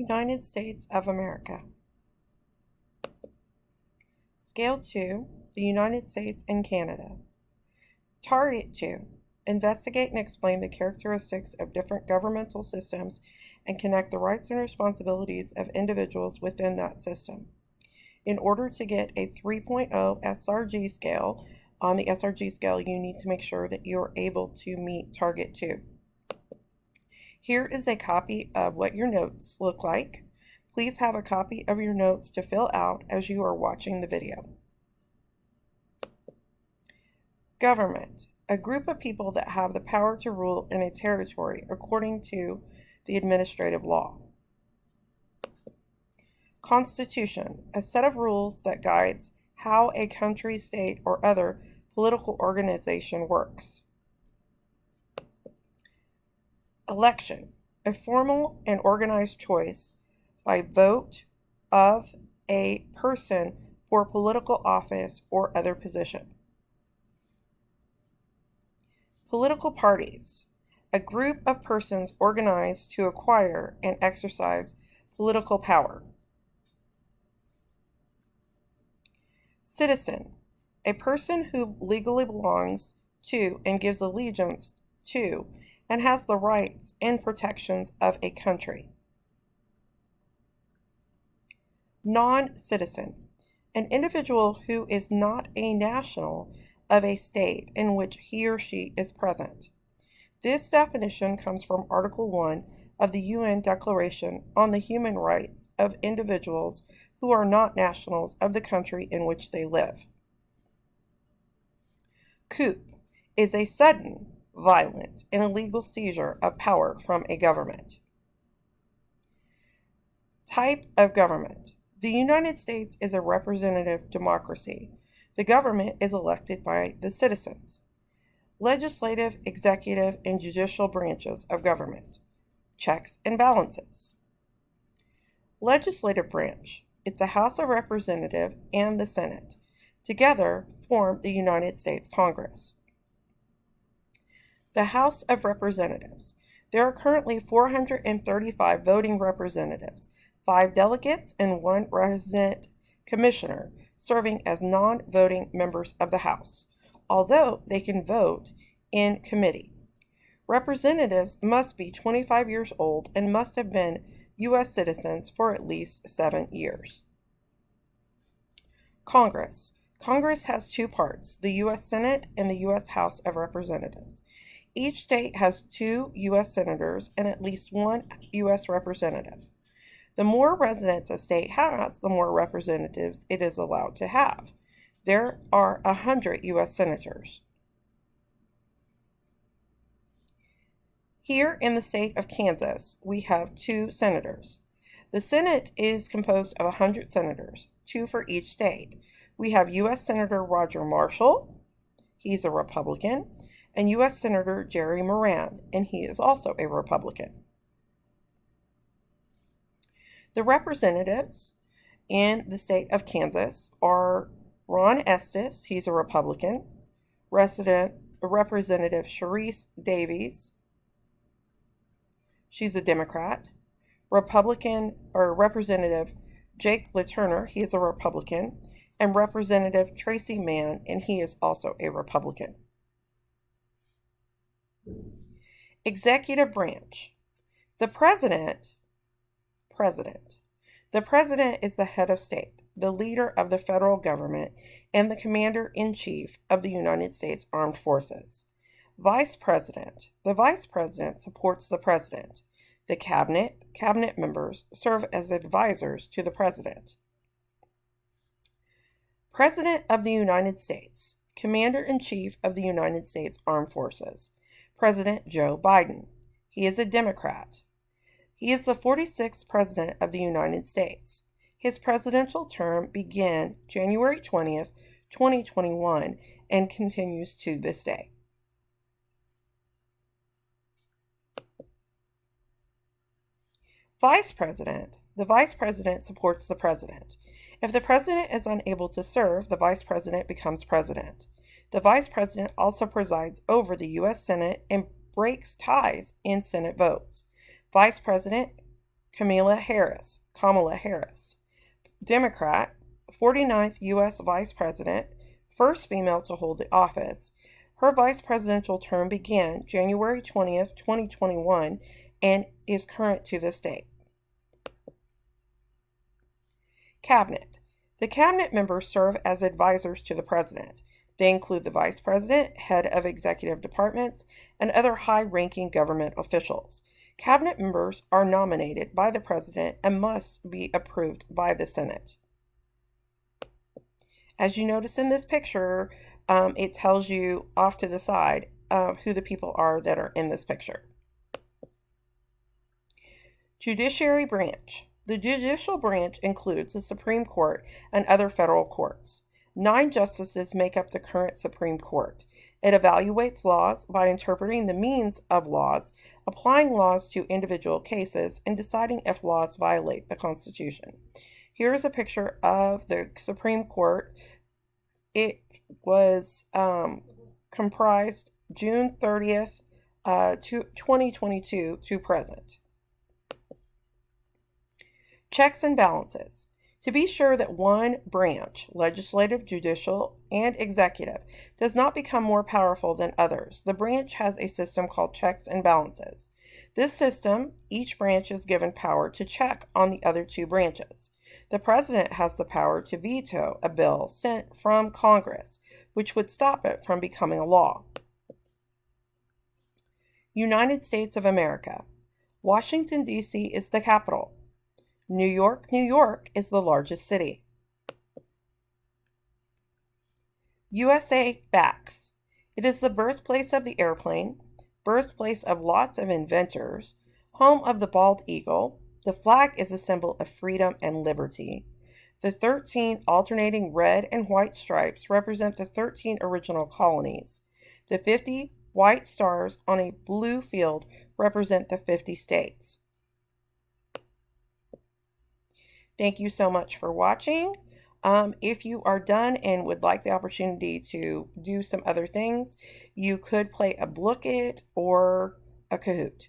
United States of America. Scale 2, the United States and Canada. Target 2, investigate and explain the characteristics of different governmental systems and connect the rights and responsibilities of individuals within that system. In order to get a 3.0 SRG scale, on the SRG scale, you need to make sure that you're able to meet Target 2. Here is a copy of what your notes look like. Please have a copy of your notes to fill out as you are watching the video. Government, a group of people that have the power to rule in a territory according to the administrative law. Constitution, a set of rules that guides how a country, state, or other political organization works. Election, a formal and organized choice by vote of a person for political office or other position. Political parties, a group of persons organized to acquire and exercise political power. Citizen, a person who legally belongs to and gives allegiance to and has the rights and protections of a country. Non-citizen, an individual who is not a national of a state in which he or she is present. This definition comes from Article 1 of the UN Declaration on the Human Rights of Individuals who are not nationals of the country in which they live. Coup is a sudden, violent, and illegal seizure of power from a government. Type of government. The United States is a representative democracy. The government is elected by the citizens. Legislative, executive, and judicial branches of government. Checks and balances. Legislative branch. It's a House of Representatives and the Senate. Together form the United States Congress. The House of Representatives. There are currently 435 voting representatives, 5 delegates, and 1 resident commissioner serving as non-voting members of the House, although they can vote in committee. Representatives must be 25 years old and must have been U.S. citizens for at least 7 years. Congress. Congress has 2 parts, the U.S. Senate and the U.S. House of Representatives. Each state has 2 U.S. senators and at least 1 U.S. representative. The more residents a state has, the more representatives it is allowed to have. There are 100 U.S. senators. Here in the state of Kansas, we have 2 senators. The Senate is composed of 100 senators, 2 for each state. We have U.S. Senator Roger Marshall, he's a Republican, and U.S. Senator Jerry Moran, and he is also a Republican. The representatives in the state of Kansas are Ron Estes, he's a Republican, Representative Sharice Davies, she's a Democrat, Representative Jake LaTurner, he is a Republican, and Representative Tracy Mann, and he is also a Republican. Executive branch. The President is the head of state, the leader of the federal government, and the commander-in-chief of the United States Armed Forces. Vice President. The Vice President supports the President. The cabinet members serve as advisors to the President. President of the United States. Commander-in-chief of the United States Armed Forces. President Joe Biden. He is a Democrat. He is the 46th President of the United States. His presidential term began January 20th, 2021, and continues to this day. Vice President. The Vice President supports the President. If the President is unable to serve, the Vice President becomes President. The Vice President also presides over the U.S. Senate and breaks ties in Senate votes. Vice President Kamala Harris, Democrat, 49th U.S. Vice President, first female to hold the office. Her vice presidential term began January 20th, 2021, and is current to this date. Cabinet. The cabinet members serve as advisors to the president. They include the vice president, head of executive departments, and other high-ranking government officials. Cabinet members are nominated by the president and must be approved by the Senate. As you notice in this picture, it tells you off to the side who the people are that are in this picture. Judiciary branch. The judicial branch includes the Supreme Court and other federal courts. 9 justices make up the current Supreme Court. It evaluates laws by interpreting the means of laws, applying laws to individual cases, and deciding if laws violate the Constitution. Here is a picture of the Supreme Court. It was comprised June 30th, 2022 to present. Checks and balances. To be sure that one branch, legislative, judicial, and executive, does not become more powerful than others, the branch has a system called checks and balances. This system, each branch is given power to check on the other 2 branches. The president has the power to veto a bill sent from Congress, which would stop it from becoming a law. United States of America. Washington, D.C. is the capital. New York, New York is the largest city. USA facts. It is the birthplace of the airplane, birthplace of lots of inventors, home of the bald eagle. The flag is a symbol of freedom and liberty. The 13 alternating red and white stripes represent the 13 original colonies. The 50 white stars on a blue field represent the 50 states. Thank you so much for watching. If you are done and would like the opportunity to do some other things, you could play a Blooket or a Kahoot.